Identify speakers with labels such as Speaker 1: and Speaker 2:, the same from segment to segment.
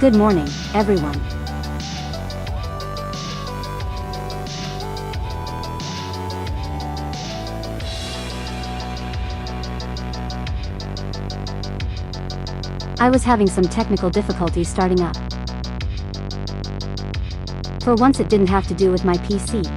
Speaker 1: Good morning, everyone. I was having some technical difficulties starting up. For once it didn't have to do with my PC.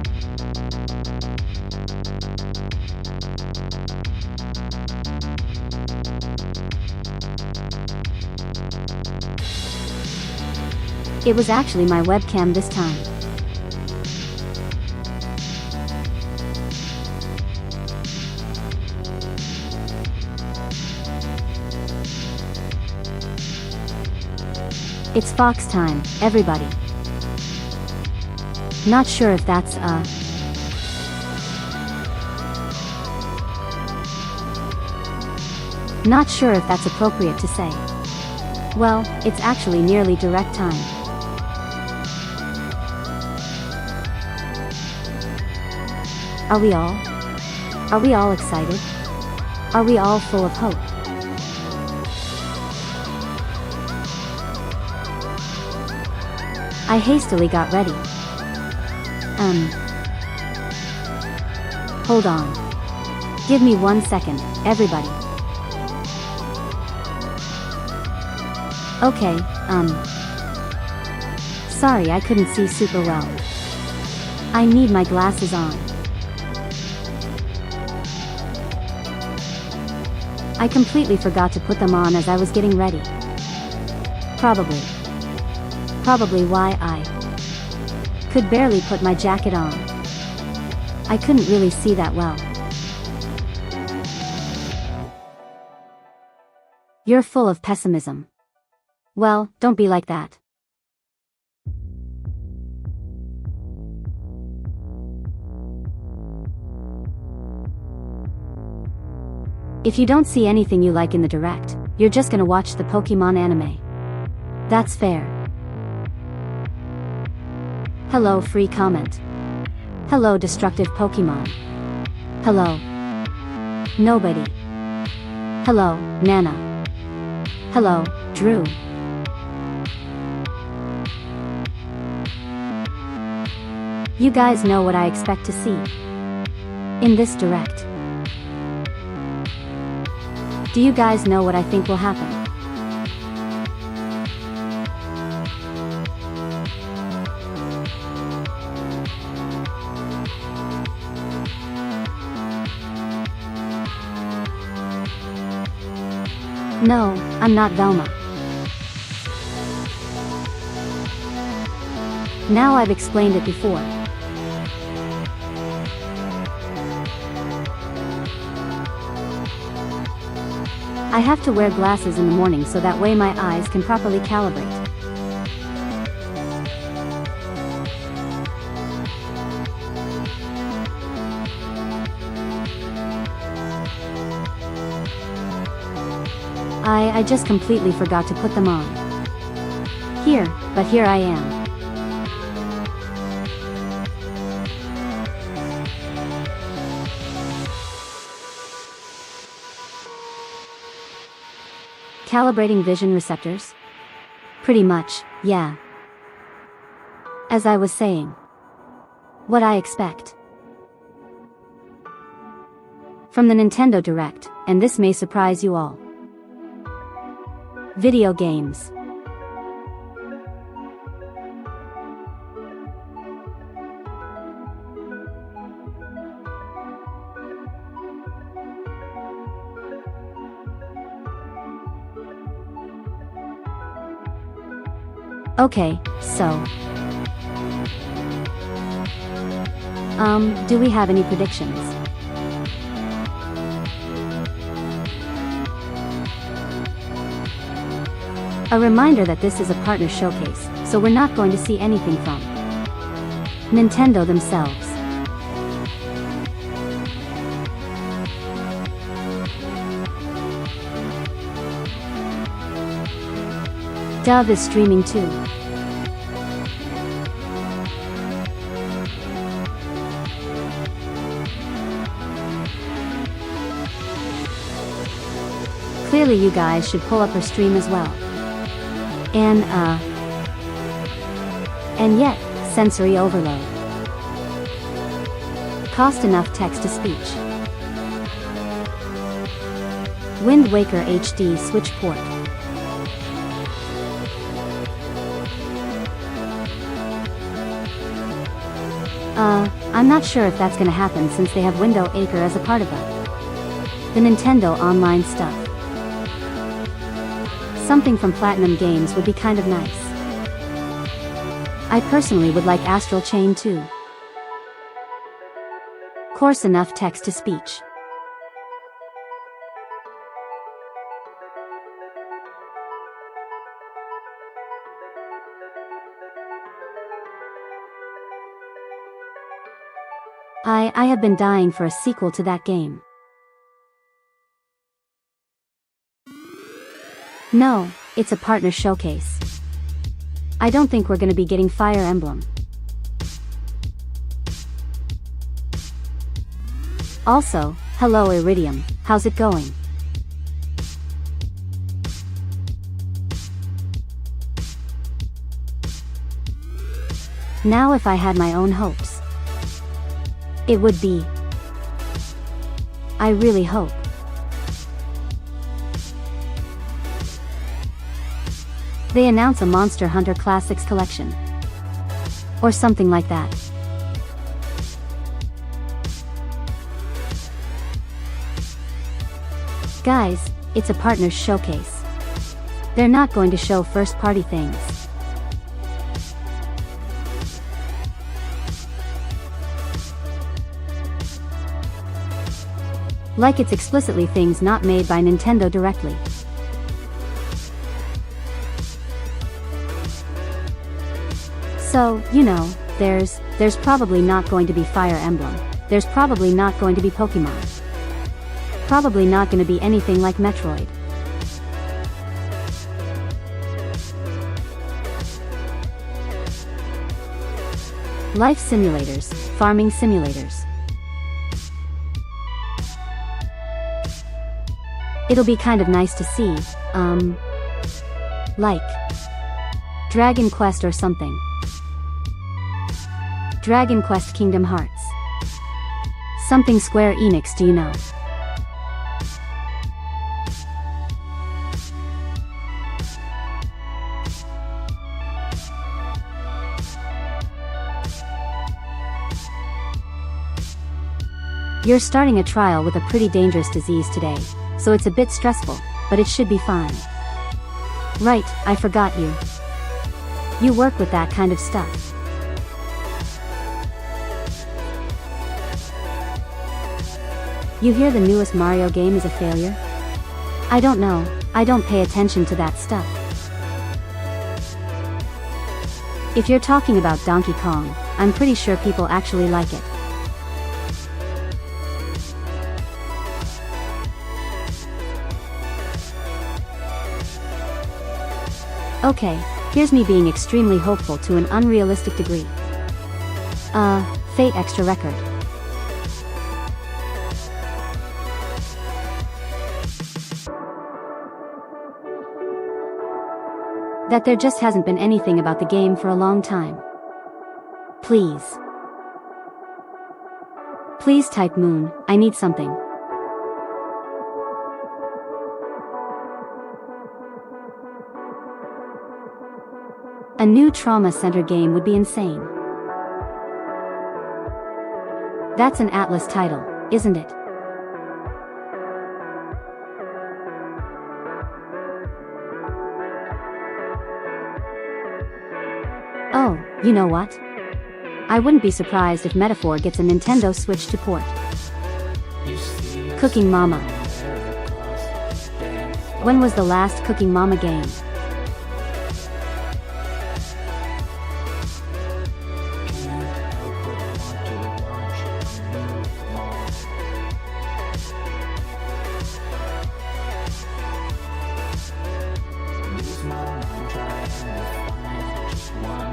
Speaker 1: It was actually my webcam this time. It's Fox time, everybody. Not sure if that's Not sure if that's appropriate to say. Well, it's actually nearly direct time. Are we all excited? Are we all full of hope? I hastily got ready. Hold on. Give me 1 second, everybody. Okay, sorry I couldn't see super well. I need my glasses on. I completely forgot to put them on as I was getting ready. Probably why I could barely put my jacket on. I couldn't really see that well. You're full of pessimism. Well, don't be like that. If you don't see anything you like in the direct, you're just gonna watch the Pokemon anime. That's fair. Hello free comment. Hello destructive Pokemon. Hello nobody. Hello Nana. Hello Drew. You guys know what I expect to see in this direct. Do you guys know what I think will happen? No, I'm not Velma. Now I've explained it before. I have to wear glasses in the morning so that way my eyes can properly calibrate. I just completely forgot to put them on. But here I am. Calibrating vision receptors? Pretty much, yeah. As I was saying. What I expect from the Nintendo Direct, and this may surprise you all. Video games. Okay, so do we have any predictions? A reminder that this is a partner showcase, so we're not going to see anything from Nintendo themselves. Dove is streaming too. Clearly you guys should pull up her stream as well. And And yet, sensory overload. Cost enough text-to-speech. Wind Waker HD switch port. I'm not sure if that's gonna happen since they have Window Acre as a part of the Nintendo Online stuff. Something from Platinum Games would be kind of nice. I personally would like Astral Chain too. Coarse enough text-to-speech. I have been dying for a sequel to that game. No, it's a partner showcase. I don't think we're gonna be getting Fire Emblem. Also, hello Iridium, how's it going? Now if I had my own hopes, it would be, I really hope, they announce a Monster Hunter Classics collection. Or something like that. Guys, it's a partners showcase. They're not going to show first-party things. Like it's explicitly things not made by Nintendo directly. So, you know, there's probably not going to be Fire Emblem. There's probably not going to be Pokemon. Probably not going to be anything like Metroid. Life simulators, farming simulators. It'll be kind of nice to see, like Dragon Quest or something. Dragon Quest Kingdom Hearts. Something Square Enix, do you know? You're starting a trial with a pretty dangerous disease today, so it's a bit stressful, but it should be fine. Right, I forgot you. You work with that kind of stuff. You hear the newest Mario game is a failure? I don't know, I don't pay attention to that stuff. If you're talking about Donkey Kong, I'm pretty sure people actually like it. Okay, here's me being extremely hopeful to an unrealistic degree. Fate Extra Record. That there just hasn't been anything about the game for a long time. Please. Please type Moon, I need something. A new Trauma Center game would be insane. That's an Atlas title, isn't it? Oh, you know what? I wouldn't be surprised if Metaphor gets a Nintendo Switch to port. Cooking Mama. When was the last Cooking Mama game?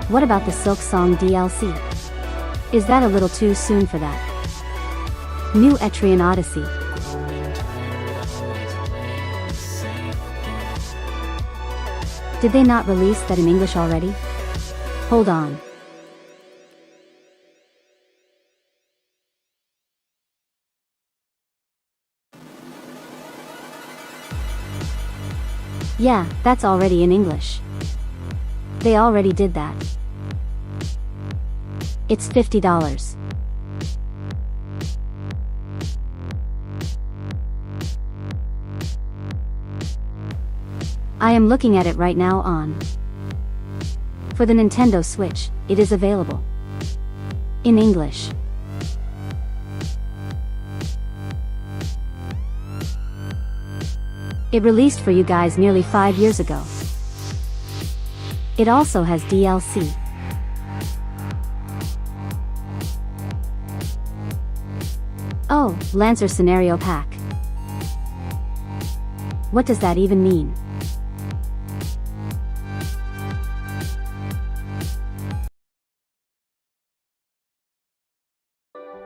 Speaker 1: What about the Silk Song DLC? Is that a little too soon for that? New Etrian Odyssey. Did they not release that in English already? Hold on. Yeah, that's already in English. They already did that. It's $50. I am looking at it right now on. For the Nintendo Switch, it is available. In English. It released for you guys nearly 5 years ago. It also has DLC. Oh, Lancer Scenario Pack. What does that even mean?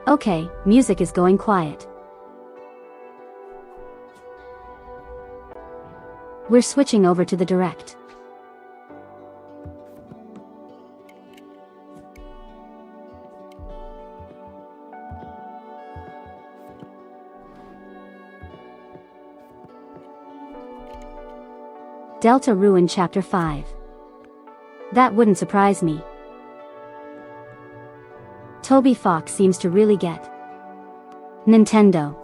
Speaker 1: Okay, music is going quiet. We're switching over to the Direct. Delta Ruin Chapter 5. That wouldn't surprise me. Toby Fox seems to really get Nintendo.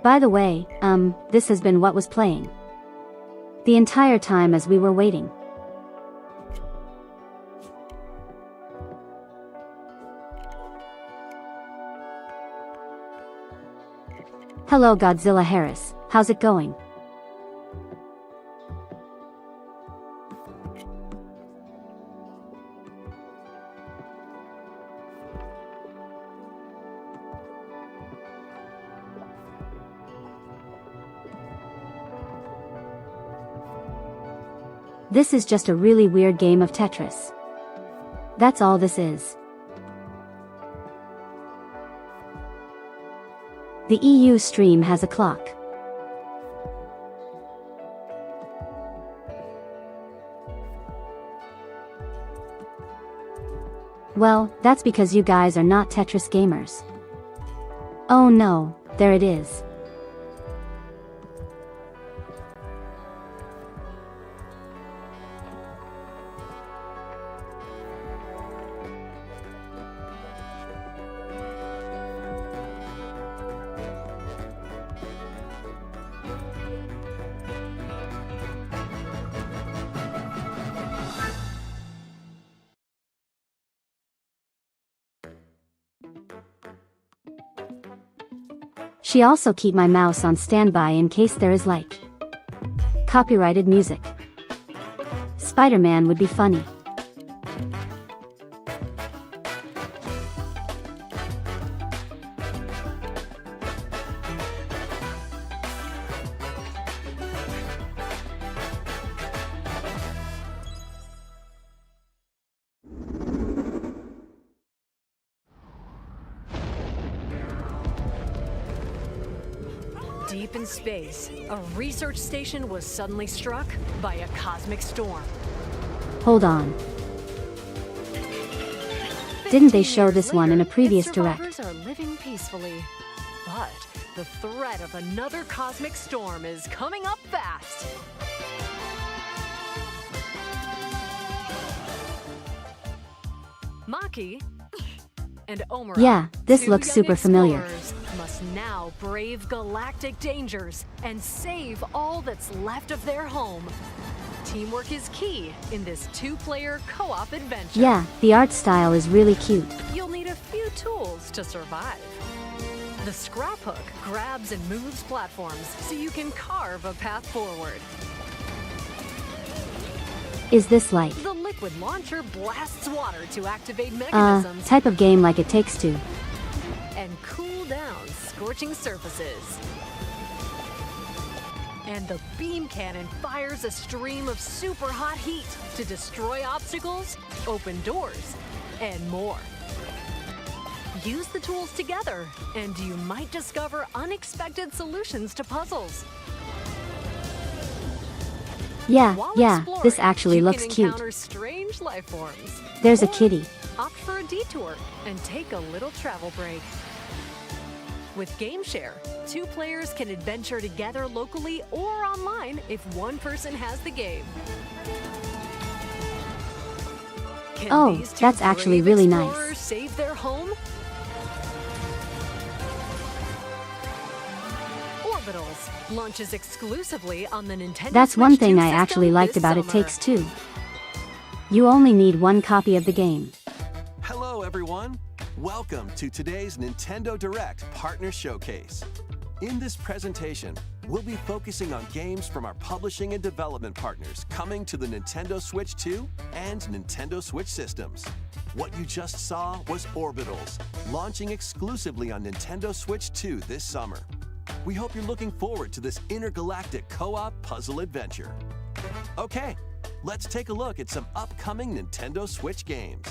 Speaker 1: By the way, this has been what was playing the entire time as we were waiting. Hello Godzilla Harris, how's it going? This is just a really weird game of Tetris. That's all this is. The EU stream has a clock. Well, that's because you guys are not Tetris gamers. Oh no, there it is. She also keep my mouse on standby in case there is like copyrighted music. Spider-Man would be funny.
Speaker 2: Deep in space, a research station was suddenly struck by a cosmic storm.
Speaker 1: Hold on. Didn't they show this one in a previous direct?
Speaker 2: Survivors are living peacefully, but the threat of another cosmic storm is coming up fast. Maki and Omura,
Speaker 1: yeah, this
Speaker 2: two
Speaker 1: looks
Speaker 2: young
Speaker 1: super familiar.
Speaker 2: explorers, must now brave galactic dangers and save all that's left of their home. Teamwork is key in this two-player co-op adventure.
Speaker 1: Yeah, the art style is really cute.
Speaker 2: You'll need a few tools to survive. The scrap hook grabs and moves platforms so you can carve a path forward.
Speaker 1: Is this like
Speaker 2: The liquid launcher blasts water to activate mechanisms
Speaker 1: type of game like It Takes Two?
Speaker 2: and cool down scorching surfaces. And the beam cannon fires a stream of super hot heat to destroy obstacles, open doors, and more. Use the tools together, and you might discover unexpected solutions to puzzles.
Speaker 1: Yeah,
Speaker 2: While
Speaker 1: this
Speaker 2: exploring,
Speaker 1: actually
Speaker 2: you
Speaker 1: looks
Speaker 2: can
Speaker 1: cute.
Speaker 2: encounter strange life forms.
Speaker 1: There's a
Speaker 2: Or
Speaker 1: kitty.
Speaker 2: Opt for a detour and take a little travel break. With GameShare, 2 players can adventure together locally or online if one person has the game. Can
Speaker 1: Oh,
Speaker 2: these 2
Speaker 1: that's actually
Speaker 2: brave
Speaker 1: really nice.
Speaker 2: explorers save their home? Orbitals launches exclusively on the Nintendo
Speaker 1: That's
Speaker 2: Switch
Speaker 1: one thing
Speaker 2: 2
Speaker 1: I
Speaker 2: system
Speaker 1: actually liked
Speaker 2: this
Speaker 1: about It
Speaker 2: summer.
Speaker 1: Takes Two. You only need one copy of the game.
Speaker 3: Hello, everyone. Welcome to today's Nintendo Direct Partner Showcase. In this presentation, we'll be focusing on games from our publishing and development partners coming to the Nintendo Switch 2 and Nintendo Switch systems. What you just saw was Orbitals, launching exclusively on Nintendo Switch 2 this summer. We hope you're looking forward to this intergalactic co-op puzzle adventure. Okay, let's take a look at some upcoming Nintendo Switch games.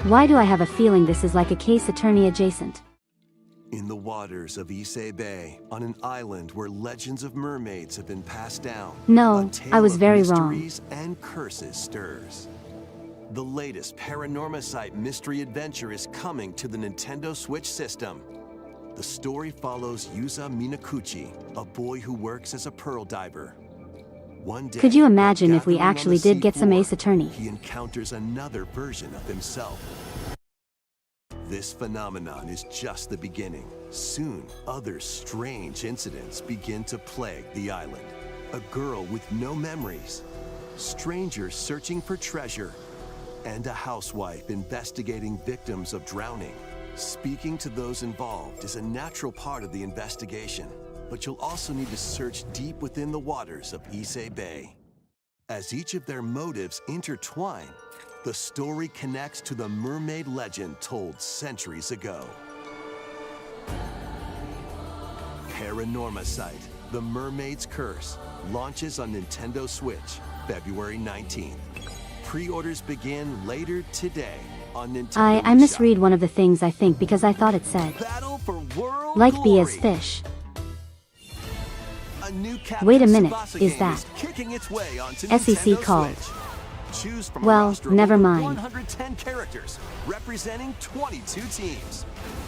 Speaker 1: Why do I have a feeling this is like a Case Attorney adjacent?
Speaker 3: In the waters of Issei Bay, on an island where legends of mermaids have been passed down,
Speaker 1: No,
Speaker 3: a tale
Speaker 1: I was
Speaker 3: of
Speaker 1: very wrong.
Speaker 3: mysteries and curses stirs. The latest Paranormacite mystery adventure is coming to the Nintendo Switch system. The story follows Yuza Minakuchi, a boy who works as a pearl diver. One day,
Speaker 1: Could you imagine if we
Speaker 3: gathering on
Speaker 1: actually
Speaker 3: the
Speaker 1: did get some
Speaker 3: seafloor,
Speaker 1: Ace Attorney?
Speaker 3: he encounters another version of himself. This phenomenon is just the beginning. Soon, other strange incidents begin to plague the island. A girl with no memories, strangers searching for treasure, and a housewife investigating victims of drowning. Speaking to those involved is a natural part of the investigation, but you'll also need to search deep within the waters of Issei Bay. As each of their motives intertwine, the story connects to the mermaid legend told centuries ago. Paranormacite, The Mermaid's Curse, launches on Nintendo Switch, February 19th. Pre-orders begin later today on Nintendo
Speaker 1: I misread one of the things I think because I thought it said,
Speaker 3: Battle for World
Speaker 1: like
Speaker 3: Glory.
Speaker 1: B as fish.
Speaker 3: A new Captain
Speaker 1: Wait a minute,
Speaker 3: Tsubasa
Speaker 1: is
Speaker 3: game
Speaker 1: that
Speaker 3: is kicking its way onto
Speaker 1: SEC
Speaker 3: Nintendo
Speaker 1: called?
Speaker 3: Switch. Choose from
Speaker 1: Well,
Speaker 3: a roster of
Speaker 1: never
Speaker 3: over
Speaker 1: mind.
Speaker 3: 110 characters representing 22 teams.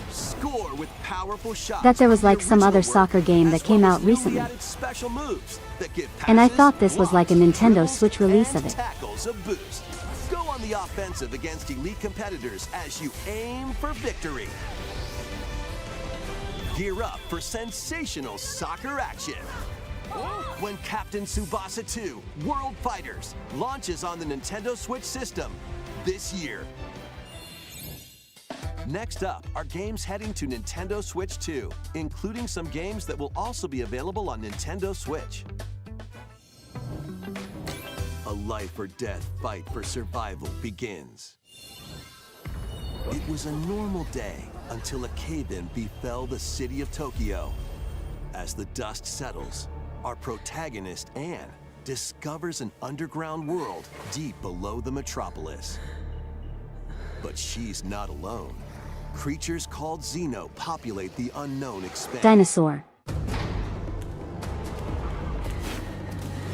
Speaker 3: Score with powerful shots.
Speaker 1: That there was
Speaker 3: from the
Speaker 1: like some other
Speaker 3: original work,
Speaker 1: soccer game that
Speaker 3: as
Speaker 1: came
Speaker 3: well
Speaker 1: out
Speaker 3: as newly
Speaker 1: recently.
Speaker 3: added special moves that give
Speaker 1: And I
Speaker 3: passes,
Speaker 1: thought this was like a
Speaker 3: blocks,
Speaker 1: Nintendo
Speaker 3: dribbles,
Speaker 1: Switch release
Speaker 3: and
Speaker 1: of it.
Speaker 3: tackles a boost. Go on the offensive against elite competitors as you aim for victory. Gear up for sensational soccer action. When Captain Tsubasa 2 World Fighters launches on the Nintendo Switch system this year. Next up are games heading to Nintendo Switch 2, including some games that will also be available on Nintendo Switch. A life or death fight for survival begins. It was a normal day until a cave-in befell the city of Tokyo. As the dust settles, our protagonist, Anne, discovers an underground world deep below the metropolis. But she's not alone. Creatures called Xeno populate the unknown expanse.
Speaker 1: Dinosaur.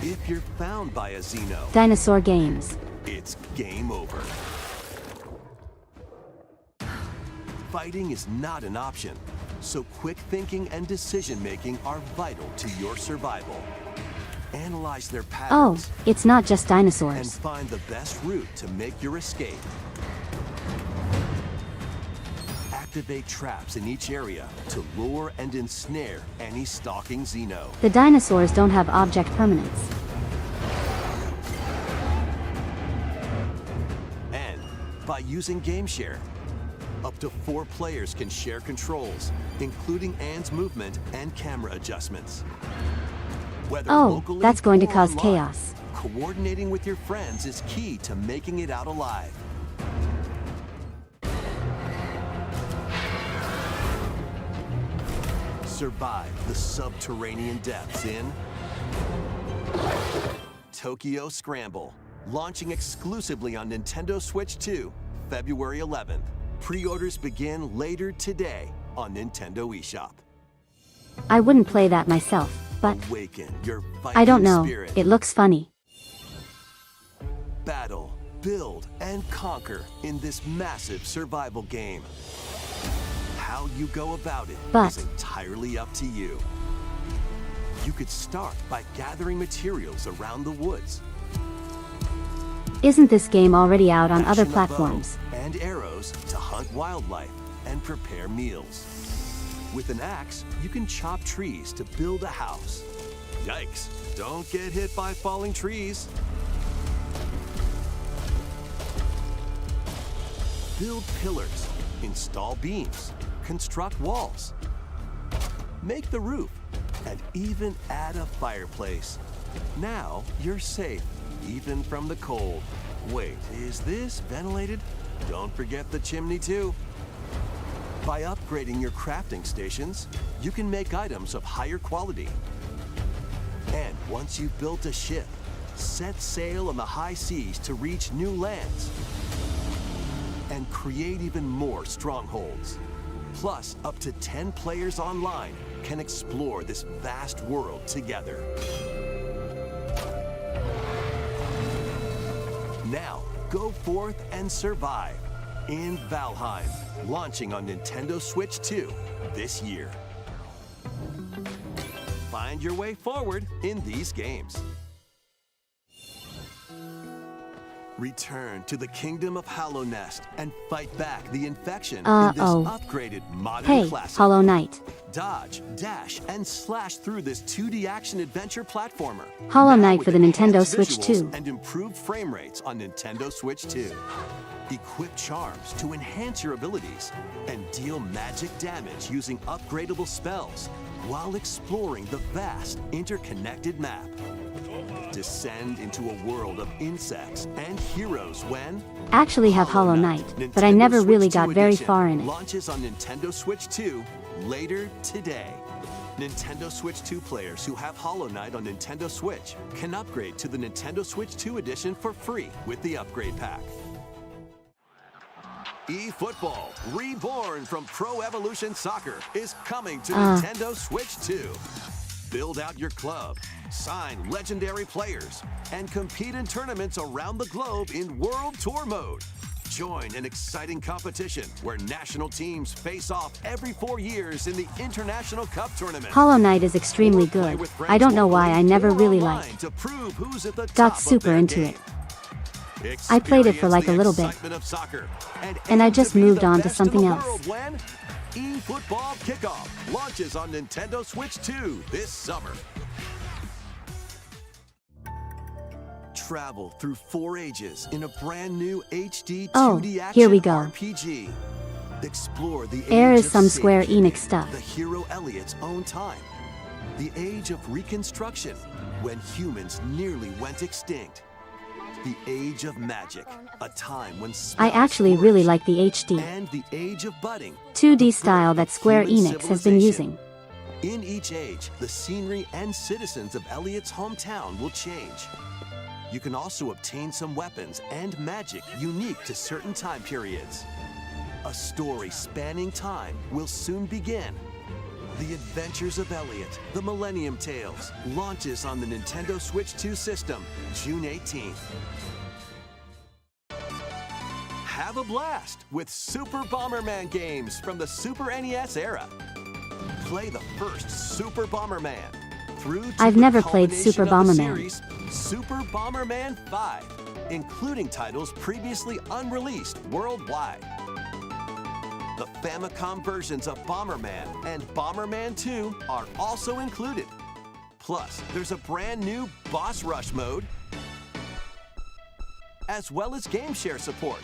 Speaker 3: If you're found by a Xeno,
Speaker 1: Dinosaur games.
Speaker 3: it's game over. Fighting is not an option, so quick thinking and decision-making are vital to your survival. Analyze their
Speaker 1: Oh,
Speaker 3: patterns
Speaker 1: it's not just
Speaker 3: and
Speaker 1: dinosaurs.
Speaker 3: find the best route to make your escape. Activate traps in each area to lure and ensnare any stalking Xeno.
Speaker 1: The dinosaurs don't have object permanence.
Speaker 3: And by using GameShare, up to 4 players can share controls, including Anne's movement and camera adjustments. Whether
Speaker 1: Oh,
Speaker 3: locally
Speaker 1: that's going to
Speaker 3: or
Speaker 1: cause
Speaker 3: online,
Speaker 1: chaos.
Speaker 3: coordinating with your friends is key to making it out alive. Survive the subterranean depths in Tokyo Scramble, launching exclusively on Nintendo Switch 2, February 11th. Pre-orders begin later today on Nintendo eShop.
Speaker 1: I wouldn't play that myself, but
Speaker 3: Awaken your
Speaker 1: I don't
Speaker 3: Viking
Speaker 1: know,
Speaker 3: spirit.
Speaker 1: it looks funny.
Speaker 3: Battle, build, and conquer in this massive survival game. How you go about it
Speaker 1: But
Speaker 3: is entirely up to you. You could start by gathering materials around the woods.
Speaker 1: Isn't this game already out on other
Speaker 3: Fashion a bow
Speaker 1: platforms?
Speaker 3: and arrows to hunt wildlife and prepare meals. With an axe, you can chop trees to build a house. Yikes, don't get hit by falling trees. Build pillars, install beams, construct walls, make the roof, and even add a fireplace. Now you're safe, even from the cold. Wait, is this ventilated? Don't forget the chimney too. By upgrading your crafting stations, you can make items of higher quality. And once you've built a ship, set sail on the high seas to reach new lands and create even more strongholds. Plus, up to 10 players online can explore this vast world together. Now, go forth and survive in Valheim, launching on Nintendo Switch 2 this year. Find your way forward in these games. Return to the kingdom of Hollow Nest and fight back the infection in this upgraded modern
Speaker 1: Hey,
Speaker 3: classic.
Speaker 1: Hollow Knight.
Speaker 3: Dodge, dash, and slash through this 2D action adventure platformer.
Speaker 1: Hollow
Speaker 3: Now
Speaker 1: Knight
Speaker 3: with
Speaker 1: for the Nintendo
Speaker 3: enhanced
Speaker 1: Switch
Speaker 3: visuals
Speaker 1: 2.
Speaker 3: and improved frame rates on Nintendo Switch 2. Equip charms to enhance your abilities and deal magic damage using upgradable spells while exploring the vast interconnected map. Descend into a world of insects and heroes when
Speaker 1: Actually have Hollow Knight, but I never
Speaker 3: Nintendo
Speaker 1: really
Speaker 3: Switch
Speaker 1: got
Speaker 3: 2
Speaker 1: very
Speaker 3: edition
Speaker 1: far in it.
Speaker 3: Launches on Nintendo Switch 2 later today. Nintendo Switch 2 players who have Hollow Knight on Nintendo Switch can upgrade to the Nintendo Switch 2 edition for free with the upgrade pack. eFootball, reborn from Pro Evolution Soccer, is coming to Nintendo Switch 2. Build out your club, sign legendary players, and compete in tournaments around the globe in World Tour mode. Join an exciting competition where national teams face off every 4 years in the International Cup Tournament.
Speaker 1: Hollow Knight is extremely
Speaker 3: Or play
Speaker 1: good.
Speaker 3: with friends
Speaker 1: I don't know why I
Speaker 3: locally
Speaker 1: never
Speaker 3: or
Speaker 1: really
Speaker 3: online
Speaker 1: liked.
Speaker 3: to prove who's at the
Speaker 1: Got
Speaker 3: top of
Speaker 1: super
Speaker 3: their
Speaker 1: into
Speaker 3: game.
Speaker 1: it. I played it for like a little bit.
Speaker 3: Experience the excitement of soccer
Speaker 1: And I
Speaker 3: aim to
Speaker 1: just
Speaker 3: be
Speaker 1: moved
Speaker 3: the
Speaker 1: on to
Speaker 3: best in
Speaker 1: something
Speaker 3: the
Speaker 1: else.
Speaker 3: world when eFootball Kickoff launches on Nintendo Switch 2 this summer. Travel through 4 ages in a brand new HD 2D action
Speaker 1: here we go.
Speaker 3: RPG. Explore the
Speaker 1: Air
Speaker 3: age
Speaker 1: is
Speaker 3: of
Speaker 1: some Square
Speaker 3: safekeeping,
Speaker 1: Enix stuff.
Speaker 3: The hero Elliot's own time. The age of reconstruction, when humans nearly went extinct. The age of magic, a time when
Speaker 1: I
Speaker 3: spells
Speaker 1: actually really
Speaker 3: flourished.
Speaker 1: like the HD
Speaker 3: And the age of budding,
Speaker 1: 2D style that Square
Speaker 3: human
Speaker 1: Enix has been
Speaker 3: civilization.
Speaker 1: using.
Speaker 3: In each age, the scenery and citizens of Elliot's hometown will change. You can also obtain some weapons and magic unique to certain time periods. A story spanning time will soon begin. The Adventures of Elliot, The Millennium Tales, launches on the Nintendo Switch 2 system June 18th. Have a blast with Super Bomberman games from the Super NES era. Play the first Super Bomberman through to
Speaker 1: I've
Speaker 3: the
Speaker 1: never played Super
Speaker 3: culmination of the
Speaker 1: Bomberman.
Speaker 3: series, Super Bomberman 5, including titles previously unreleased worldwide. The Famicom versions of Bomberman and Bomberman 2 are also included. Plus, there's a brand new Boss Rush mode, as well as game share support.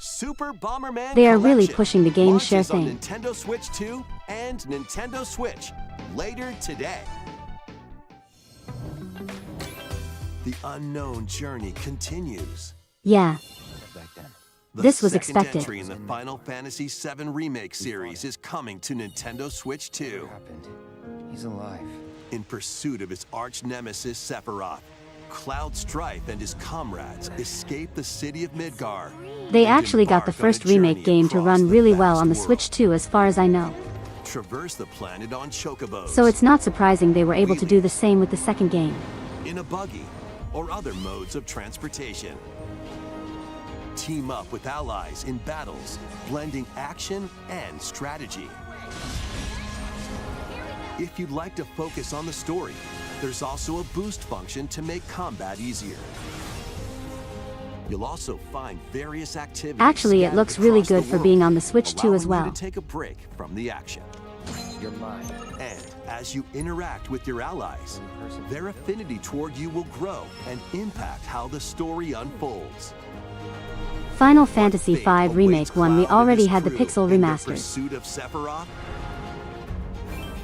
Speaker 3: Super Bomberman
Speaker 1: They are really
Speaker 3: Collection
Speaker 1: pushing the game share
Speaker 3: launches on
Speaker 1: thing.
Speaker 3: Nintendo Switch 2 and Nintendo Switch later today. The unknown journey continues.
Speaker 1: Yeah.
Speaker 4: Back then,
Speaker 1: This was
Speaker 3: The second
Speaker 1: expected.
Speaker 3: entry in the Final Fantasy VII Remake series is coming to Nintendo Switch 2.
Speaker 4: What happened? He's alive.
Speaker 3: In pursuit of his arch-nemesis Sephiroth, Cloud Strife and his comrades escape the city of Midgar.
Speaker 1: They
Speaker 3: and
Speaker 1: actually got the
Speaker 3: embark on a
Speaker 1: first remake
Speaker 3: journey
Speaker 1: game to
Speaker 3: across
Speaker 1: run
Speaker 3: the
Speaker 1: really well
Speaker 3: vast
Speaker 1: on the
Speaker 3: world.
Speaker 1: Switch 2 as far as I know.
Speaker 3: Traverse the planet on chocobos.
Speaker 1: So it's not surprising they were able to do the same with the second game.
Speaker 3: In a buggy or other modes of transportation. Team up with allies in battles, blending action and strategy. If you'd like to focus on the story, there's also a boost function to make combat easier. You'll also find various activities.
Speaker 1: Actually, it
Speaker 3: scattered
Speaker 1: looks really
Speaker 3: across the
Speaker 1: good for
Speaker 3: world,
Speaker 1: being on the Switch 2 as
Speaker 3: allowing you
Speaker 1: well.
Speaker 3: to take a break from the action.
Speaker 4: You're mine.
Speaker 3: And as you interact with your allies, their affinity toward you will grow and impact how the story unfolds.
Speaker 1: Final Fantasy
Speaker 3: Fate
Speaker 1: V
Speaker 3: awaits
Speaker 1: Remake 1 we
Speaker 3: Cloud and
Speaker 1: already
Speaker 3: his
Speaker 1: had the
Speaker 3: crew
Speaker 1: pixel
Speaker 3: in their
Speaker 1: remasters.
Speaker 3: Pursuit of Sephiroth?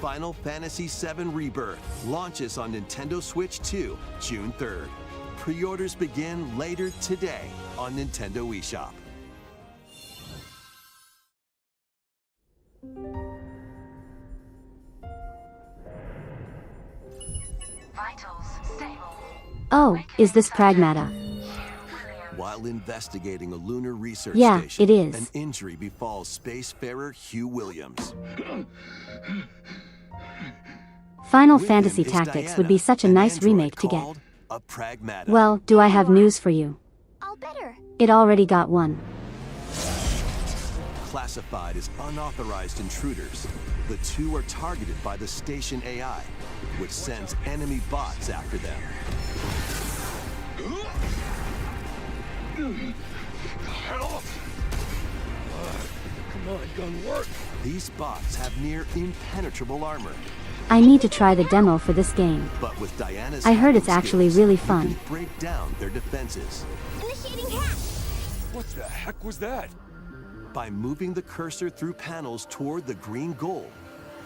Speaker 3: Final Fantasy VII Rebirth launches on Nintendo Switch 2, June 3rd. Pre-orders begin later today on Nintendo eShop.
Speaker 5: Vitals stable.
Speaker 1: Oh, is this Pragmata?
Speaker 3: While investigating a lunar research
Speaker 1: Yeah,
Speaker 3: station,
Speaker 1: it is.
Speaker 3: an injury befalls spacefarer Hugh Williams.
Speaker 1: Final
Speaker 3: With
Speaker 1: Fantasy
Speaker 3: him is
Speaker 1: Tactics
Speaker 3: Diana,
Speaker 1: would be such a
Speaker 3: an
Speaker 1: nice
Speaker 3: android
Speaker 1: remake to get.
Speaker 3: called a Pragmata.
Speaker 1: Well, do I have news for you?
Speaker 5: All better.
Speaker 1: It already got one.
Speaker 3: Classified as unauthorized intruders, the two are targeted by the station AI, which sends enemy bots after them.
Speaker 6: Come on, gun work.
Speaker 3: These bots have near impenetrable armor,
Speaker 1: I need to try the demo for this game.
Speaker 3: but with Diana's
Speaker 1: I heard it's
Speaker 3: hacking
Speaker 1: actually
Speaker 3: skills,
Speaker 1: really
Speaker 3: you
Speaker 1: fun.
Speaker 3: can break down their defenses.
Speaker 5: Initiating hack.
Speaker 6: What the heck was that?
Speaker 3: By moving the cursor through panels toward the green goal,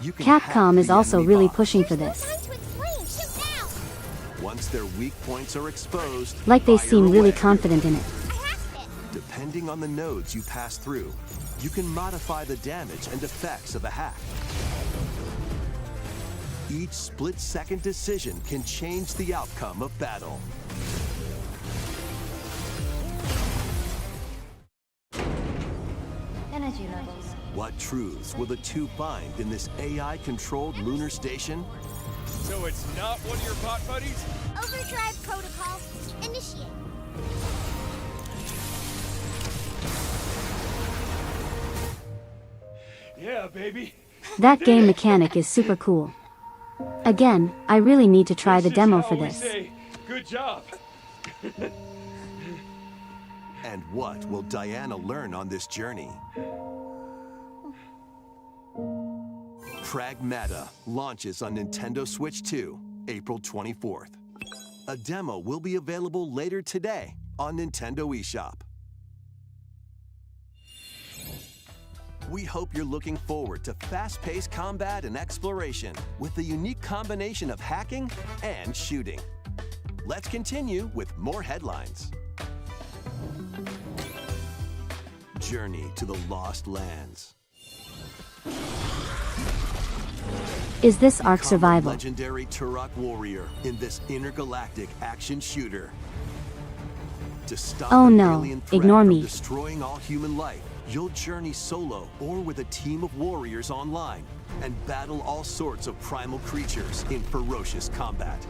Speaker 3: you can hack
Speaker 1: Capcom is
Speaker 3: the
Speaker 1: also
Speaker 3: enemy
Speaker 1: really
Speaker 3: bots.
Speaker 1: pushing for
Speaker 5: There's
Speaker 1: this.
Speaker 5: no time to explain. Shoot now.
Speaker 3: Once their weak points are exposed,
Speaker 1: Like they
Speaker 3: fire
Speaker 1: seem really
Speaker 3: away.
Speaker 1: confident in it.
Speaker 5: I hacked it.
Speaker 3: Depending on the nodes you pass through, you can modify the damage and effects of a hack. Each split-second decision can change the outcome of battle.
Speaker 5: Energy levels.
Speaker 3: What truths will the two find in this AI-controlled lunar station?
Speaker 6: So it's not one of your bot buddies?
Speaker 5: Overdrive protocol. Initiate.
Speaker 6: Yeah, baby.
Speaker 1: That game mechanic is super cool. Again, I really need to try the
Speaker 6: This is
Speaker 1: demo
Speaker 6: how
Speaker 1: for
Speaker 6: we
Speaker 1: this.
Speaker 6: say, good job.
Speaker 3: And what will Diana learn on this journey? Pragmata launches on Nintendo Switch 2, April 24th. A demo will be available later today on Nintendo eShop. We hope you're looking forward to fast-paced combat and exploration with a unique combination of hacking and shooting. Let's continue with more headlines. Journey to the Lost Lands.
Speaker 1: Is this Ark
Speaker 3: Become a
Speaker 1: Survival?
Speaker 3: legendary Turok warrior in this intergalactic action shooter. To stop
Speaker 1: Oh
Speaker 3: an
Speaker 1: no,
Speaker 3: alien threat
Speaker 1: ignore
Speaker 3: from
Speaker 1: me.
Speaker 3: destroying all human life, you'll journey solo or with a team of warriors online and battle all sorts of primal creatures in ferocious combat.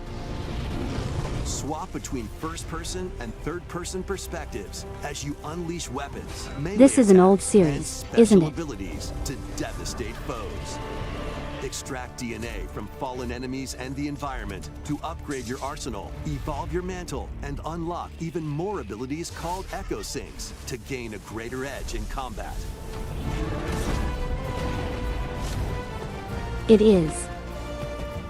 Speaker 3: Swap between first-person and third-person perspectives as you unleash weapons, melee
Speaker 1: This is an old
Speaker 3: attacks,
Speaker 1: series,
Speaker 3: and special
Speaker 1: isn't it?
Speaker 3: abilities to devastate foes. Extract DNA from fallen enemies and the environment to upgrade your arsenal, evolve your mantle, and unlock even more abilities called Echo Sinks to gain a greater edge in combat.
Speaker 1: It is.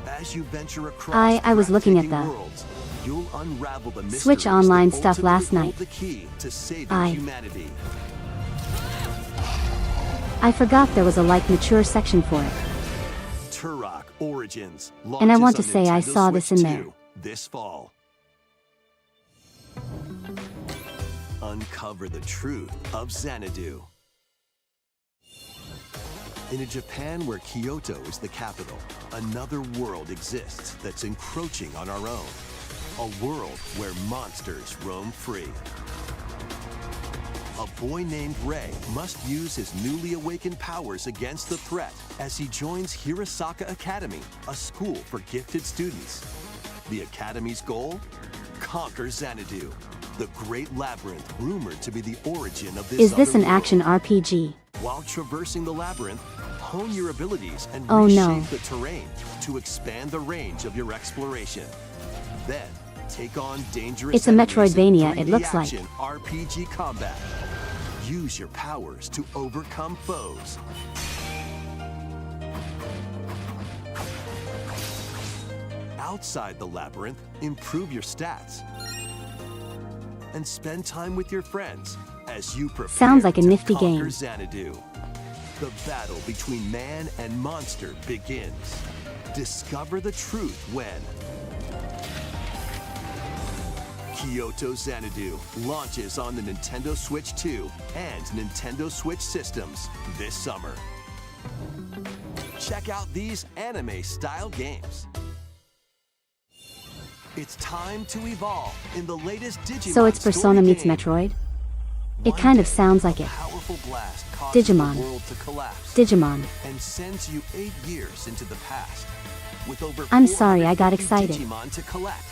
Speaker 3: As you venture across
Speaker 1: I was looking at
Speaker 3: breathtaking
Speaker 1: the
Speaker 3: worlds, you'll unravel the
Speaker 1: Switch
Speaker 3: mysteries
Speaker 1: Online
Speaker 3: that
Speaker 1: stuff last
Speaker 3: ultimately hold
Speaker 1: night.
Speaker 3: the key to saving
Speaker 1: I-
Speaker 3: humanity.
Speaker 1: I forgot there was a mature section for it.
Speaker 3: Turok Origins
Speaker 1: And I want
Speaker 3: launches
Speaker 1: to
Speaker 3: on
Speaker 1: say I
Speaker 3: Nintendo
Speaker 1: saw this
Speaker 3: Switch
Speaker 1: in there.
Speaker 3: 2 this fall. uncover the truth of Xanadu. In a Japan where Kyoto is the capital, another world exists that's encroaching on our own. A world where monsters roam free. A boy named Ray must use his newly awakened powers against the threat as he joins Hirasaka Academy, a school for gifted students. The Academy's goal? Conquer Xanadu, the great labyrinth rumored to be the origin of this
Speaker 1: Is this
Speaker 3: other
Speaker 1: an
Speaker 3: world.
Speaker 1: action RPG?
Speaker 3: While traversing the labyrinth, hone your abilities and
Speaker 1: Oh,
Speaker 3: reshape
Speaker 1: no.
Speaker 3: the terrain to expand the range of your exploration. Then, take on dangerous
Speaker 1: It's a
Speaker 3: enemies in
Speaker 1: Metroidvania, it
Speaker 3: 3D
Speaker 1: looks like.
Speaker 3: action RPG combat. Use your powers to overcome foes. Outside the labyrinth, improve your stats. And spend time with your friends as you prepare
Speaker 1: Sounds like a
Speaker 3: to
Speaker 1: nifty
Speaker 3: conquer
Speaker 1: game.
Speaker 3: Xanadu. The battle between man and monster begins. Discover the truth when Kyoto Xanadu launches on the Nintendo Switch 2 and Nintendo Switch systems this summer. Check out these anime-style games. It's time to evolve in the latest Digimon
Speaker 1: So it's Persona
Speaker 3: story
Speaker 1: meets
Speaker 3: game.
Speaker 1: Metroid? It
Speaker 3: One
Speaker 1: kind of
Speaker 3: day,
Speaker 1: sounds like
Speaker 3: a
Speaker 1: it.
Speaker 3: powerful blast causes
Speaker 1: Digimon.
Speaker 3: the world to collapse
Speaker 1: Digimon.
Speaker 3: and sends you 8 years into the past. With over
Speaker 1: I'm sorry, I got
Speaker 3: 450
Speaker 1: excited.
Speaker 3: Digimon to collect,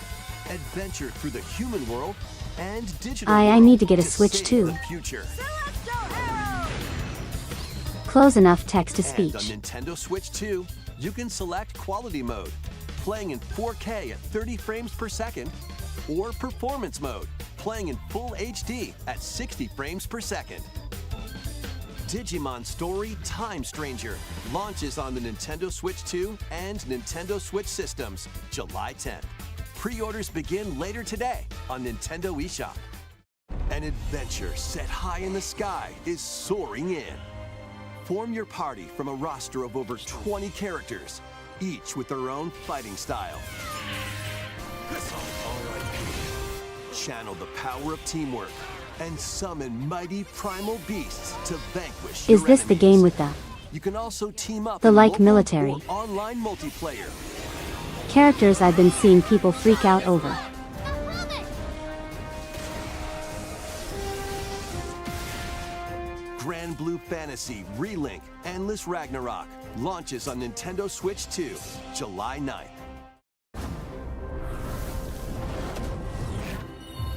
Speaker 3: adventure through the human world and digital
Speaker 1: I
Speaker 3: world
Speaker 1: need to get a Switch
Speaker 3: save
Speaker 1: too.
Speaker 3: the future.
Speaker 1: Close enough text to
Speaker 3: And
Speaker 1: speech.
Speaker 3: on Nintendo Switch 2, you can select quality mode, playing in 4K at 30 frames per second, or performance mode, playing in full HD at 60 frames per second. Digimon Story Time Stranger launches on the Nintendo Switch 2 and Nintendo Switch systems July 10th. Pre-orders begin later today on Nintendo eShop. An adventure set high in the sky is soaring in. Form your party from a roster of over 20 characters, each with their own fighting style. Channel the power of teamwork and summon mighty primal beasts to vanquish
Speaker 1: Is
Speaker 3: your
Speaker 1: this the
Speaker 3: enemies.
Speaker 1: game with the
Speaker 3: You can also team up
Speaker 1: The
Speaker 3: in
Speaker 1: like
Speaker 3: local
Speaker 1: military.
Speaker 3: or online multiplayer.
Speaker 1: characters I've been seeing people freak out over?
Speaker 3: Grand Blue Fantasy Relink Endless Ragnarok launches on Nintendo Switch 2, July 9th.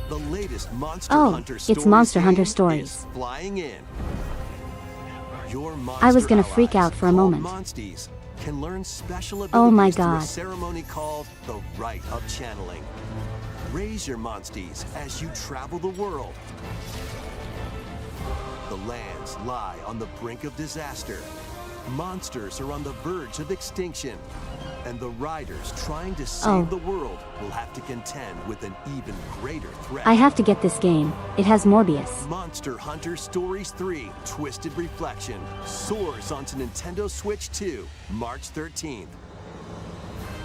Speaker 3: The latest Monster
Speaker 1: Oh,
Speaker 3: Hunter
Speaker 1: it's
Speaker 3: Stories
Speaker 1: Monster Hunter
Speaker 3: game
Speaker 1: Stories.
Speaker 3: is flying in. Your
Speaker 1: I was gonna
Speaker 3: monster
Speaker 1: freak
Speaker 3: allies,
Speaker 1: out for a
Speaker 3: called
Speaker 1: moment.
Speaker 3: Monsties, can learn special abilities
Speaker 1: Oh my
Speaker 3: through a
Speaker 1: God.
Speaker 3: ceremony called the Rite of Channeling. Raise your Monsties as you travel the world. The lands lie on the brink of disaster. Monsters are on the verge of extinction. And the riders trying to save
Speaker 1: Oh.
Speaker 3: the world will have to contend with an even greater threat.
Speaker 1: I have to get this game. It has Morbius.
Speaker 3: Monster Hunter Stories 3 Twisted Reflection soars onto Nintendo Switch 2, March 13th.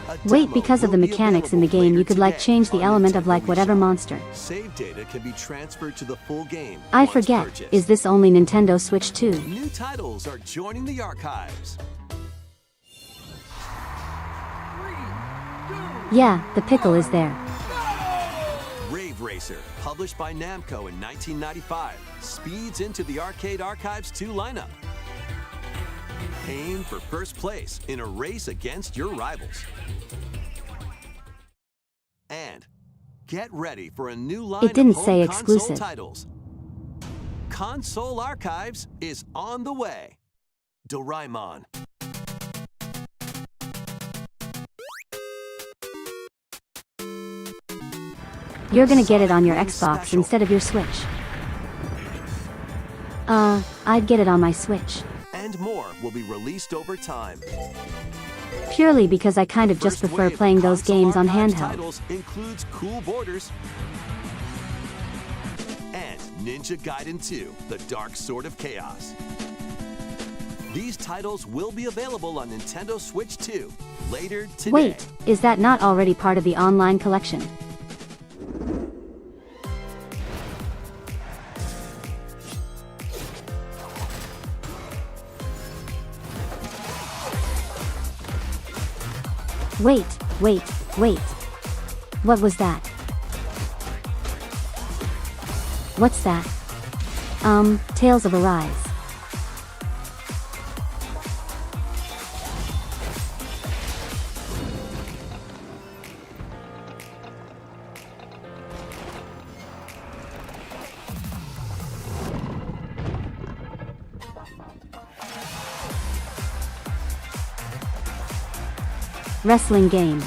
Speaker 3: A
Speaker 1: Wait,
Speaker 3: demo
Speaker 1: because of the
Speaker 3: will be
Speaker 1: mechanics in the
Speaker 3: available
Speaker 1: game, you
Speaker 3: later
Speaker 1: could like
Speaker 3: today
Speaker 1: change the
Speaker 3: on
Speaker 1: element of
Speaker 3: Nintendo
Speaker 1: like whatever
Speaker 3: eShop.
Speaker 1: monster.
Speaker 3: Save data can be transferred to the full game.
Speaker 1: I
Speaker 3: once
Speaker 1: forget,
Speaker 3: purchased.
Speaker 1: is this only Nintendo Switch 2?
Speaker 3: New titles are joining the archives.
Speaker 1: Yeah, the pickle is there.
Speaker 3: Rave Racer, published by Namco in 1995, speeds into the Arcade Archives 2 lineup. Aim for first place in a race against your rivals. And get ready for a new line
Speaker 1: It didn't
Speaker 3: of home
Speaker 1: say
Speaker 3: console
Speaker 1: exclusive.
Speaker 3: titles. Console Archives is on the way. Doraemon.
Speaker 1: You're gonna get it on your
Speaker 3: Sonic
Speaker 1: Xbox
Speaker 3: Special.
Speaker 1: instead of your Switch. I'd get it on my Switch.
Speaker 3: And more will be released over time.
Speaker 1: Purely because I kind of just
Speaker 3: First
Speaker 1: prefer
Speaker 3: wave of
Speaker 1: playing those
Speaker 3: console
Speaker 1: games on
Speaker 3: archives
Speaker 1: handheld.
Speaker 3: Titles includes Cool Borders and Ninja Gaiden 2: The Dark Sword of Chaos. These titles will be available on Nintendo Switch 2 later today.
Speaker 1: Wait, is that not already part of the online collection? Wait. What was that? What's that? Tales of Arise. Wrestling game.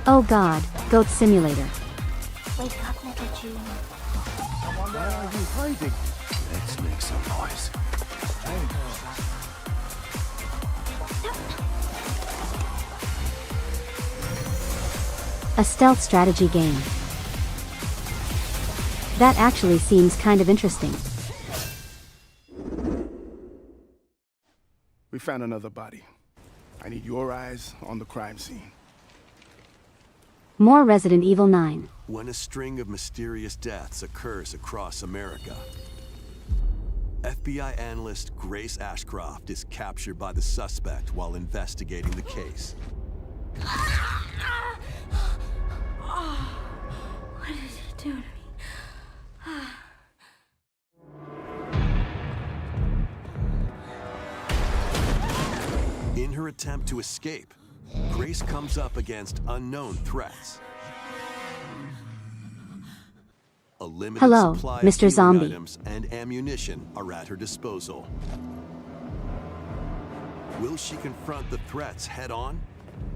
Speaker 1: Oh god, Goat Simulator.
Speaker 5: Wake up, little June.
Speaker 6: Why are you hiding? Let's make some noise.
Speaker 1: A stealth strategy game. That actually seems kind of interesting.
Speaker 7: We found another body. I need your eyes on the crime scene.
Speaker 1: More Resident Evil 9.
Speaker 3: When a string of mysterious deaths occurs across America, FBI analyst Grace Ashcroft is captured by the suspect while investigating the case.
Speaker 5: What did you do to me?
Speaker 3: In her attempt to escape, Grace comes up against unknown threats. A limited
Speaker 1: Hello,
Speaker 3: supply
Speaker 1: Mr.
Speaker 3: of
Speaker 1: Zombie.
Speaker 3: items and ammunition are at her disposal. Will she confront the threats head-on,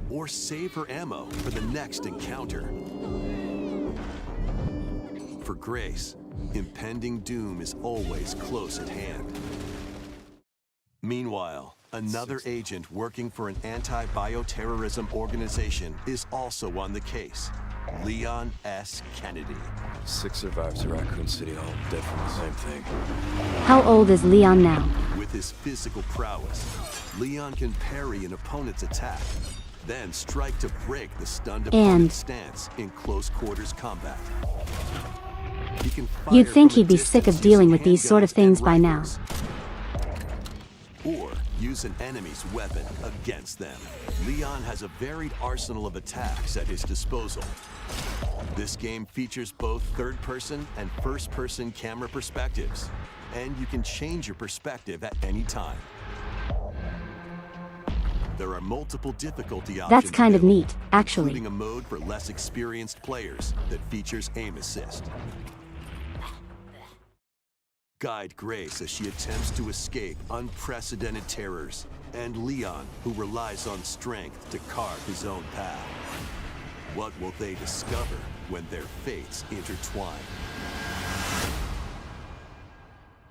Speaker 3: or save her ammo for the next encounter? For Grace, impending doom is always close at hand. Meanwhile, another agent working for an anti-bioterrorism organization is also on the case, Leon S. Kennedy.
Speaker 6: 6 survivors of Raccoon City, all dead from the same thing.
Speaker 1: How old is Leon now?
Speaker 3: With his physical prowess, Leon can parry an opponent's attack, then strike to break the stunned opponent's stance in close quarters combat. He can fire
Speaker 1: You'd think
Speaker 3: from a
Speaker 1: he'd be sick of
Speaker 3: distance
Speaker 1: dealing
Speaker 3: using
Speaker 1: with these sort of
Speaker 3: handguns
Speaker 1: things
Speaker 3: and
Speaker 1: by now.
Speaker 3: rifles. Or use an enemy's weapon against them. Leon has a varied arsenal of attacks at his disposal. This game features both third-person and first-person camera perspectives, and you can change your perspective at any time. There are multiple difficulty options.
Speaker 1: That's kind of
Speaker 3: available,
Speaker 1: neat, actually.
Speaker 3: including a mode for less experienced players that features aim assist. Guide Grace as she attempts to escape unprecedented terrors, and Leon, who relies on strength to carve his own path. What will they discover when their fates intertwine?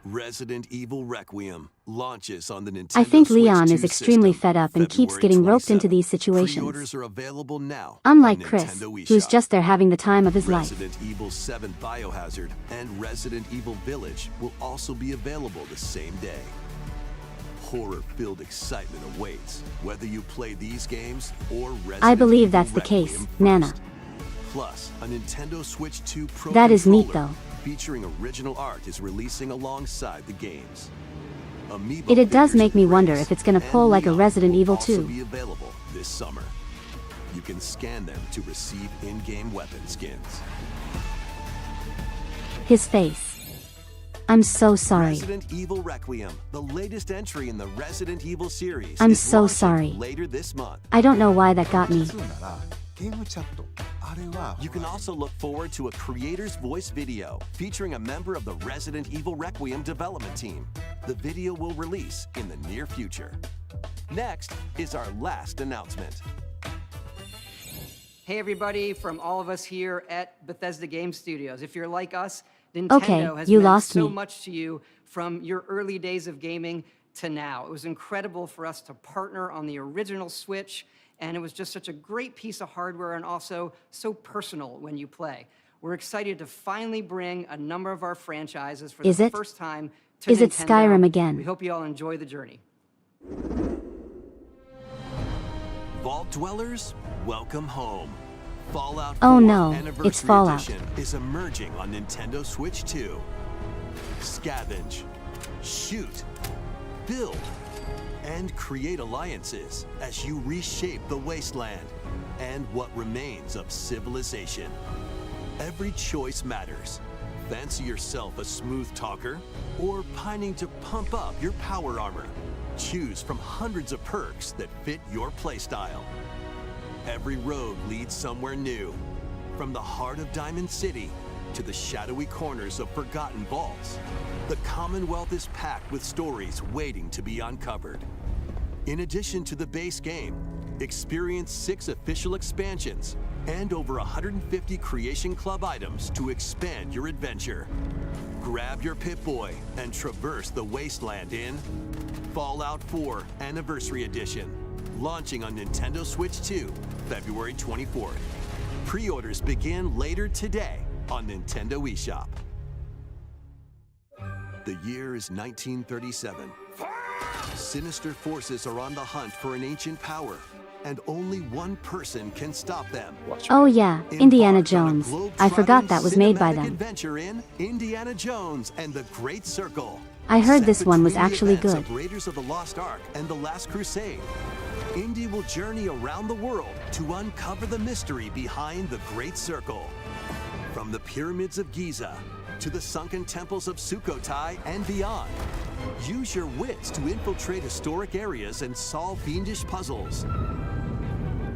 Speaker 3: Resident Evil Requiem launches on the Nintendo
Speaker 1: I think
Speaker 3: Switch
Speaker 1: Leon
Speaker 3: 2
Speaker 1: is extremely
Speaker 3: system,
Speaker 1: fed up and keeps
Speaker 3: February
Speaker 1: getting roped into
Speaker 3: 27th.
Speaker 1: these situations.
Speaker 3: Pre-orders are available now.
Speaker 1: Unlike
Speaker 3: on
Speaker 1: Chris,
Speaker 3: Nintendo
Speaker 1: who's
Speaker 3: eShop.
Speaker 1: just there having the time of his life.
Speaker 3: Resident Evil 7 Biohazard and Resident Evil Village will also be available the same day. Horror-filled excitement awaits, whether you play these games or Resident
Speaker 1: I believe
Speaker 3: Evil
Speaker 1: that's the
Speaker 3: Requiem
Speaker 1: case,
Speaker 3: first.
Speaker 1: Nana.
Speaker 3: Plus, a Nintendo Switch 2 Pro
Speaker 1: That is neat,
Speaker 3: controller
Speaker 1: though.
Speaker 3: featuring original art is releasing alongside the games. Amiibo
Speaker 1: It does
Speaker 3: figures
Speaker 1: make me
Speaker 3: of
Speaker 1: wonder
Speaker 3: Grace
Speaker 1: if it's gonna
Speaker 3: and
Speaker 1: pull like a
Speaker 3: Leon
Speaker 1: Resident
Speaker 3: will
Speaker 1: Evil
Speaker 3: also
Speaker 1: 2.
Speaker 3: be available this summer. You can scan them to receive in-game weapon skins.
Speaker 1: His face. I'm so sorry.
Speaker 3: Resident Evil Requiem, the latest entry in the Resident Evil series,
Speaker 1: I'm
Speaker 3: is
Speaker 1: so
Speaker 3: launching
Speaker 1: sorry.
Speaker 3: later this month.
Speaker 1: I don't know why that got me.
Speaker 8: ならゲームチャットあれは
Speaker 3: You can also look forward to a creator's voice video featuring a member of the Resident Evil Requiem development team. The video will release in the near future. Next is our last announcement.
Speaker 9: Hey everybody, from all of us here at Bethesda Game Studios. If you're like us, Nintendo has
Speaker 1: you
Speaker 9: meant
Speaker 1: lost
Speaker 9: so
Speaker 1: me.
Speaker 9: much to you from your early days of gaming to now. It was incredible for us to partner on the original Switch, and it was just such a great piece of hardware and also so personal when you play. We're excited to finally bring a number of our franchises for the first time to Nintendo.
Speaker 1: Is it Skyrim again?
Speaker 9: We hope you all enjoy the journey.
Speaker 3: Vault Dwellers, welcome home. Fallout 4
Speaker 1: Oh no,
Speaker 3: Anniversary
Speaker 1: it's Fallout.
Speaker 3: Edition is emerging on Nintendo Switch 2. Scavenge, shoot, build, and create alliances as you reshape the wasteland and what remains of civilization. Every choice matters. Fancy yourself a smooth talker or pining to pump up your power armor? Choose from hundreds of perks that fit your playstyle. Every road leads somewhere new, from the heart of Diamond City to the shadowy corners of forgotten vaults. The Commonwealth is packed with stories waiting to be uncovered. In addition to the base game, experience 6 official expansions and over 150 Creation Club items to expand your adventure. Grab your Pip-Boy and traverse the wasteland in Fallout 4 Anniversary Edition, launching on Nintendo Switch 2, February 24th. Pre-orders begin later today on Nintendo eShop. The year is 1937. Sinister forces are on the hunt for an ancient power, and only one person can stop them.
Speaker 1: Oh yeah, Indiana Jones. I forgot that was made by them.
Speaker 3: Adventure in Indiana Jones and the Great Circle.
Speaker 1: I heard this
Speaker 3: Set
Speaker 1: one was
Speaker 3: between the
Speaker 1: actually
Speaker 3: events
Speaker 1: good.
Speaker 3: of Raiders of the Lost Ark and the Last Crusade, Indy will journey around the world to uncover the mystery behind the Great Circle. From the pyramids of Giza to the sunken temples of Sukhothai and beyond, use your wits to infiltrate historic areas and solve fiendish puzzles.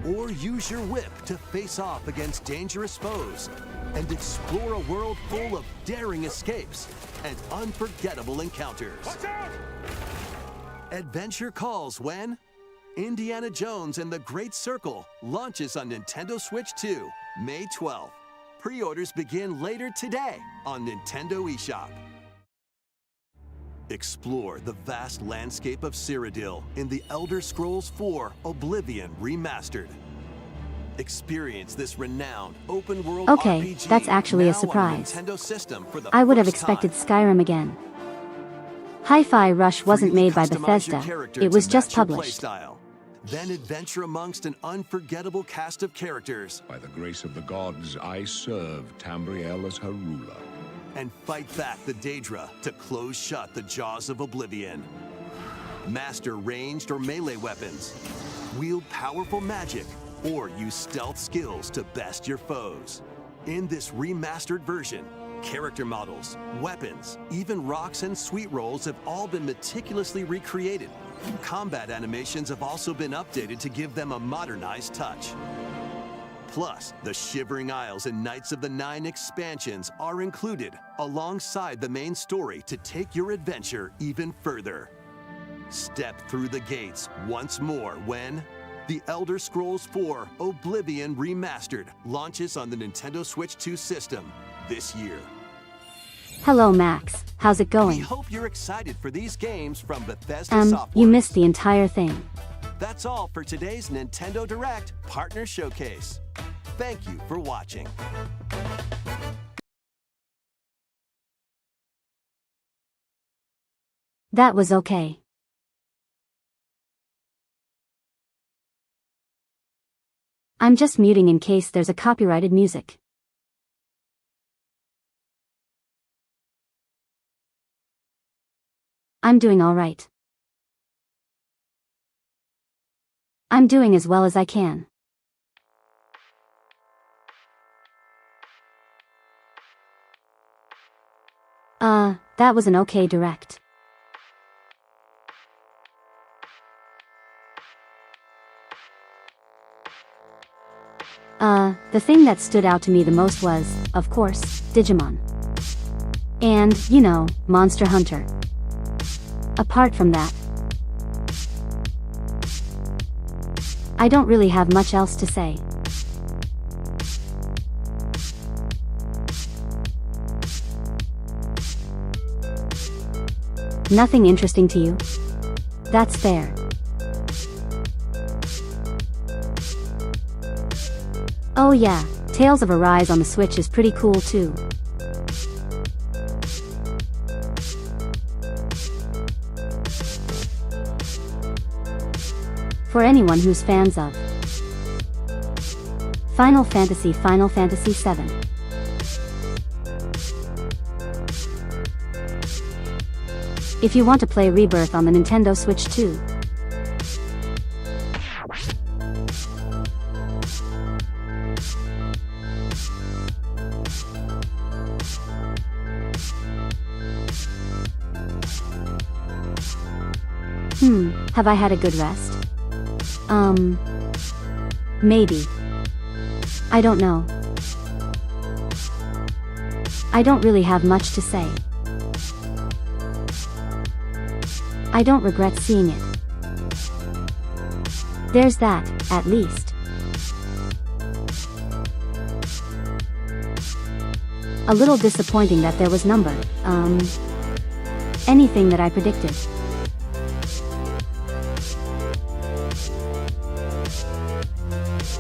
Speaker 3: Or use your whip to face off against dangerous foes and explore a world full of daring escapes and unforgettable encounters. Watch out! Adventure calls when Indiana Jones and the Great Circle launches on Nintendo Switch 2, May 12th. Pre-orders begin later today on Nintendo eShop. Explore the vast landscape of Cyrodiil in the Elder Scrolls 4 Oblivion Remastered. Experience this renowned open-world
Speaker 1: Okay,
Speaker 3: RPG
Speaker 1: that's actually
Speaker 3: now
Speaker 1: a surprise.
Speaker 3: on a Nintendo system for the
Speaker 1: I would have
Speaker 3: first
Speaker 1: expected
Speaker 3: time.
Speaker 1: Skyrim again. Hi-Fi Rush wasn't
Speaker 3: Freely
Speaker 1: made by
Speaker 3: customize your
Speaker 1: Bethesda,
Speaker 3: character
Speaker 1: it was
Speaker 3: to
Speaker 1: just
Speaker 3: match your
Speaker 1: published.
Speaker 3: playstyle. Then adventure amongst an unforgettable cast of characters.
Speaker 6: By the grace of the gods, I serve Tambriel as her ruler.
Speaker 3: And fight back the Daedra to close shut the jaws of Oblivion. Master ranged or melee weapons. Wield powerful magic or use stealth skills to best your foes. In this remastered version, character models, weapons, even rocks and sweet rolls have all been meticulously recreated. Combat animations have also been updated to give them a modernized touch. Plus, the Shivering Isles and Knights of the Nine expansions are included alongside the main story to take your adventure even further. Step through the gates once more when The Elder Scrolls 4 Oblivion Remastered launches on the Nintendo Switch 2 system this year.
Speaker 1: Hello Max, how's it
Speaker 3: We
Speaker 1: going?
Speaker 3: hope you're excited for these games from Bethesda Software.
Speaker 1: You missed the entire thing.
Speaker 3: That's all for today's Nintendo Direct Partner Showcase. Thank you for watching.
Speaker 1: That was okay. I'm just muting in case there's a copyrighted music. I'm doing all right. I'm doing as well as I can. That was an okay direct. The thing that stood out to me the most was, of course, Digimon. And, you know, Monster Hunter. Apart from that, I don't really have much else to say. Nothing interesting to you? That's fair. Oh yeah, Tales of Arise on the Switch is pretty cool too. For anyone who's fans of Final Fantasy VII. If you want to play Rebirth on the Nintendo Switch too. Have I had a good rest? Maybe. I don't know. I don't really have much to say. I don't regret seeing it. There's that, at least. A little disappointing that there was anything that I predicted.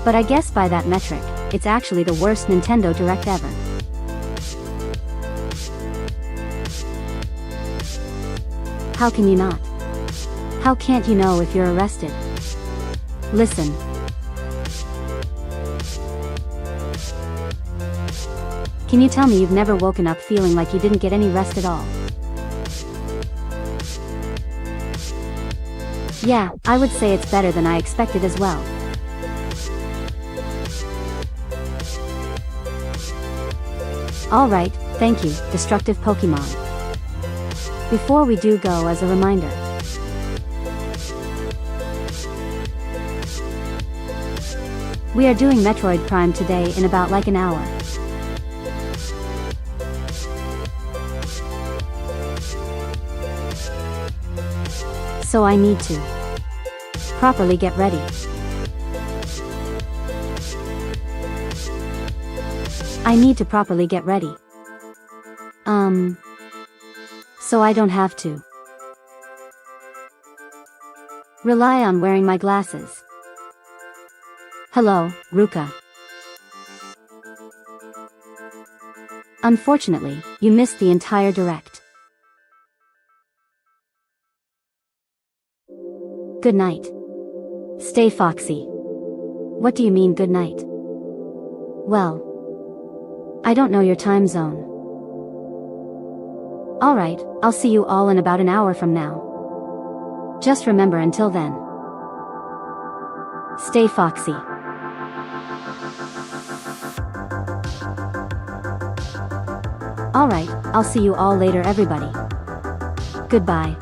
Speaker 1: But I guess by that metric, it's actually the worst Nintendo Direct ever. How can you not? How can't you know if you're arrested? Listen. Can you tell me you've never woken up feeling like you didn't get any rest at all? Yeah, I would say it's better than I expected as well. Alright, thank you, destructive Pokemon. Before we do go, as a reminder. We are doing Metroid Prime today in about like an hour. So I need to properly get ready. I need to properly get ready. So I don't have to rely on wearing my glasses. Hello, Ruka. Unfortunately, you missed the entire direct. Good night. Stay foxy. What do you mean good night? Well, I don't know your time zone. Alright, I'll see you all in about an hour from now. Just remember until then. Stay foxy. Alright, I'll see you all later everybody. Goodbye.